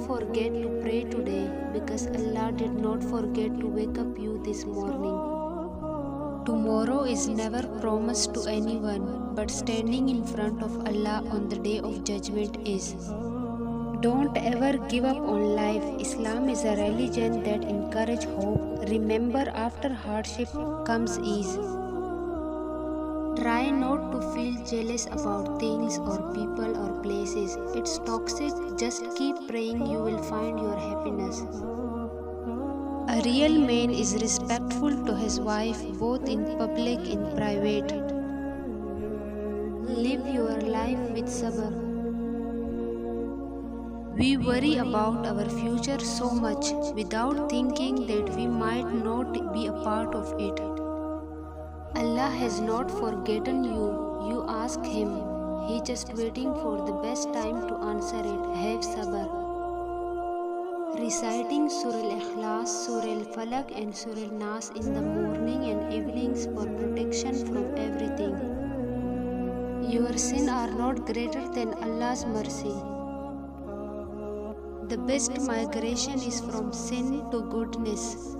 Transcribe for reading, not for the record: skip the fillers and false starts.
forget to pray today because Allah did not forget to wake up you this morning. Tomorrow is never promised to anyone, but standing in front of Allah on the day of judgment is. Don't ever give up on life. Islam is a religion that encourages hope. Remember, after hardship comes ease. Try not to feel jealous about things or people or places. It's toxic. Just keep praying, you will find your happiness. A real man is respectful to his wife both in public and private. Live your life with sabr. We worry about our future so much without thinking that we might not be a part of it. Allah has not forgotten you. You ask Him. He just waiting for the best time to answer it. Have sabr. Reciting Surah Al-Ikhlas, Surah Al-Falaq and Surah Al-Nas in the morning and evenings for protection from everything. Your sins are not greater than Allah's mercy. The best migration is from sin to goodness.